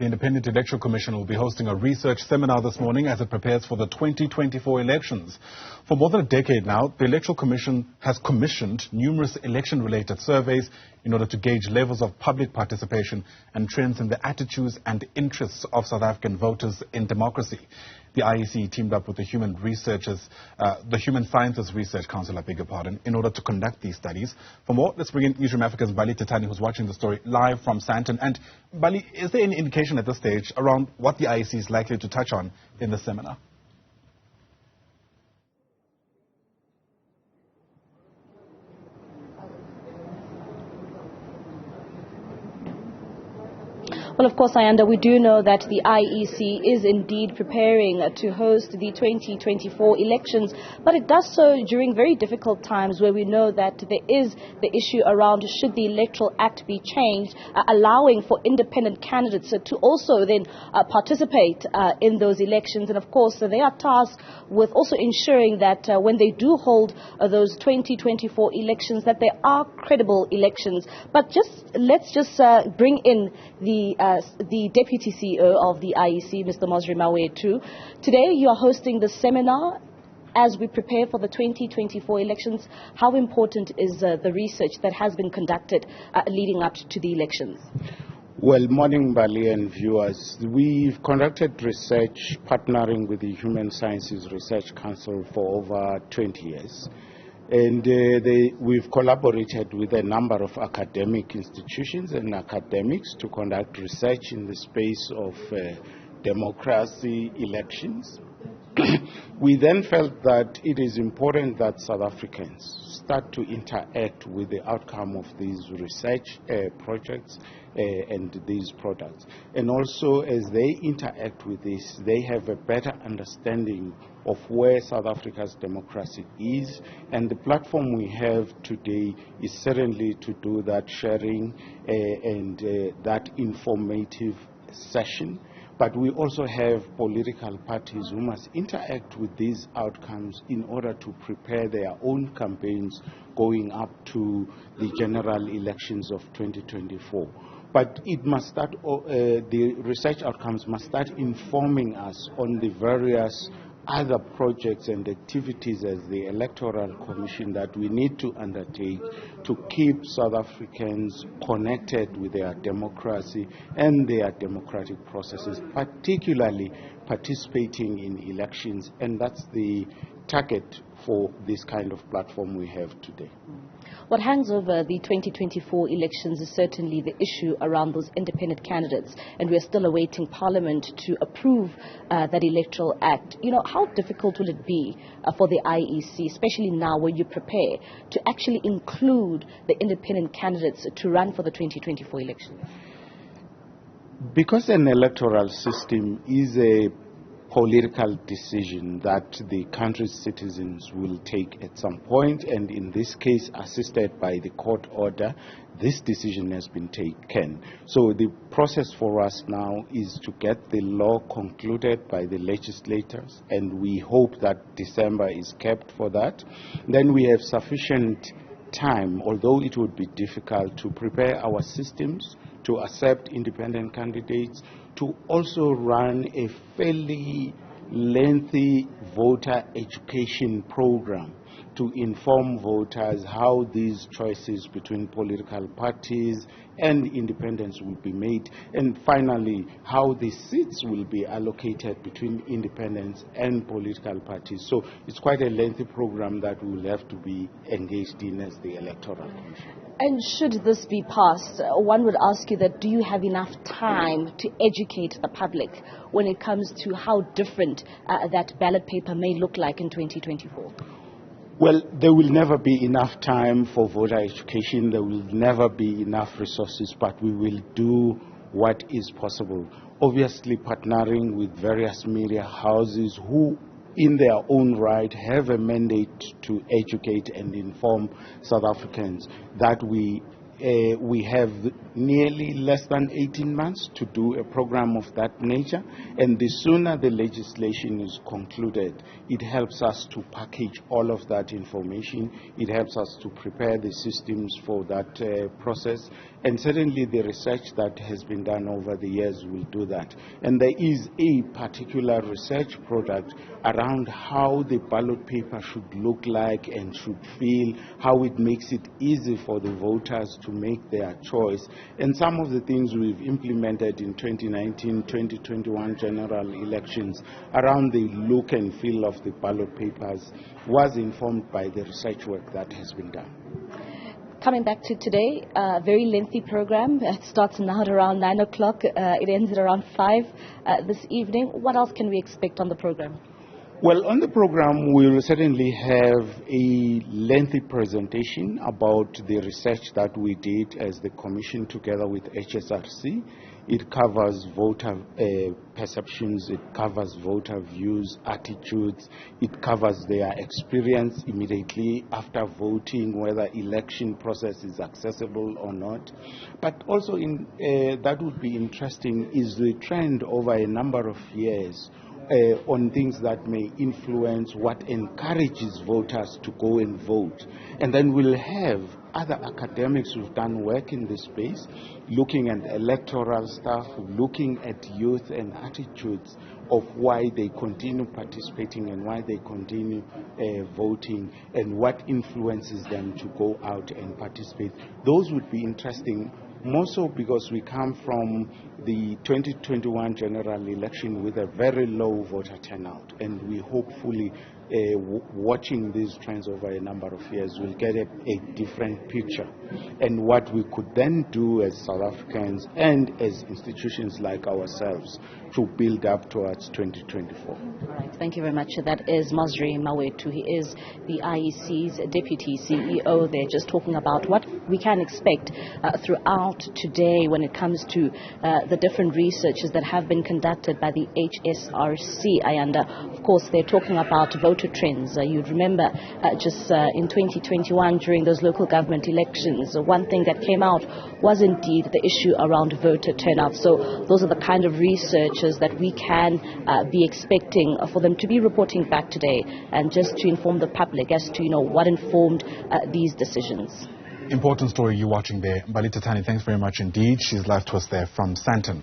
The Independent Electoral Commission will be hosting a research seminar this morning as it prepares for the 2024 elections. For more than a decade now, the Electoral Commission has commissioned numerous election-related surveys in order to gauge levels of public participation and trends in the attitudes and interests of South African voters in democracy. The IEC teamed up with the Human Sciences Research Council, in order to conduct these studies. For more, let's bring in Newzroom Afrika's Mbali Thethani, who's watching the story live from Sandton. And Mbali, is there any indication at this stage around what the IEC is likely to touch on in the seminar? Well, of course, Ayanda, we do know that the IEC is indeed preparing to host the 2024 elections, but it does so during very difficult times where we know that there is the issue around should the Electoral Act be changed, allowing for independent candidates to also then participate in those elections. And of course, they are tasked with also ensuring that when they do hold those 2024 elections, that they are credible elections. But let's bring in the Deputy CEO of the IEC, Mr. Mosri Mawetu. Today you are hosting the seminar as we prepare for the 2024 elections. How important is the research that has been conducted leading up to the elections? Well, morning, Mbali and viewers. We've conducted research partnering with the Human Sciences Research Council for over 20 years. And we've collaborated with a number of academic institutions and academics to conduct research in the space of democracy elections. We then felt that it is important that South Africans start to interact with the outcome of these research projects and these products. And also, as they interact with this, they have a better understanding of where South Africa's democracy is. And the platform we have today is certainly to do that sharing and that informative session. But we also have political parties who must interact with these outcomes in order to prepare their own campaigns going up to the general elections of 2024. But it must start, the research outcomes must start informing us on the various other projects and activities as the Electoral Commission that we need to undertake to keep South Africans connected with their democracy and their democratic processes, particularly participating in elections. And that's the target for this kind of platform we have today. What hangs over the 2024 elections is certainly the issue around those independent candidates, and we're still awaiting Parliament to approve that Electoral Act. You know, how difficult will it be for the IEC, especially now where you prepare, to actually include the independent candidates to run for the 2024 elections? Because an electoral system is a political decision that the country's citizens will take at some point, and in this case, assisted by the court order, this decision has been taken. So the process for us now is to get the law concluded by the legislators, and we hope that December is kept for that. Then we have sufficient time, although it would be difficult, to prepare our systems to accept independent candidates, to also run a fairly lengthy voter education program to inform voters how these choices between political parties and independents will be made, and finally how the seats will be allocated between independents and political parties. So it's quite a lengthy program that we will have to be engaged in as the Electoral Commission. And should this be passed, one would ask you that, do you have enough time to educate the public when it comes to how different that ballot paper may look like in 2024? Well, there will never be enough time for voter education. There will never be enough resources, but we will do what is possible. Obviously, partnering with various media houses who, in their own right, have a mandate to educate and inform South Africans, that we we have nearly less than 18 months to do a program of that nature, and the sooner the legislation is concluded, it helps us to package all of that information. It helps us to prepare the systems for that process, and certainly the research that has been done over the years will do that. And there is a particular research product around how the ballot paper should look like and should feel, how it makes it easy for the voters to make their choice. And some of the things we've implemented in 2019-2021 general elections around the look and feel of the ballot papers was informed by the research work that has been done. Coming back to today, a very lengthy program. It starts now at around 9 o'clock. It ends at around 5 this evening. What else can we expect on the program? Well, on the program, we will certainly have a lengthy presentation about the research that we did as the Commission together with HSRC. It covers voter perceptions, it covers voter views, attitudes, it covers their experience immediately after voting, whether election process is accessible or not. But also that would be interesting is the trend over a number of years on things that may influence what encourages voters to go and vote. And then we'll have other academics who've done work in this space, looking at electoral stuff, looking at youth and attitudes of why they continue participating and why they continue voting and what influences them to go out and participate. Those would be interesting, more so because we come from the 2021 general election with a very low voter turnout, and we hopefully watching these trends over a number of years will get a different picture, and what we could then do as South Africans and as institutions like ourselves to build up towards 2024. All right, thank you very much. That is Mosri Mawetu. He is the IEC's Deputy CEO. They're just talking about what we can expect throughout today when it comes to the different researches that have been conducted by the HSRC. Ayanda, of course, they're talking about voter trends. You'd remember just in 2021 during those local government elections, one thing that came out was indeed the issue around voter turnout. So those are the kind of researchers that we can be expecting for them to be reporting back today, and just to inform the public as to what informed these decisions. Important story you're watching there. Mbali Thethani, thanks very much indeed. She's live to us there from Sandton.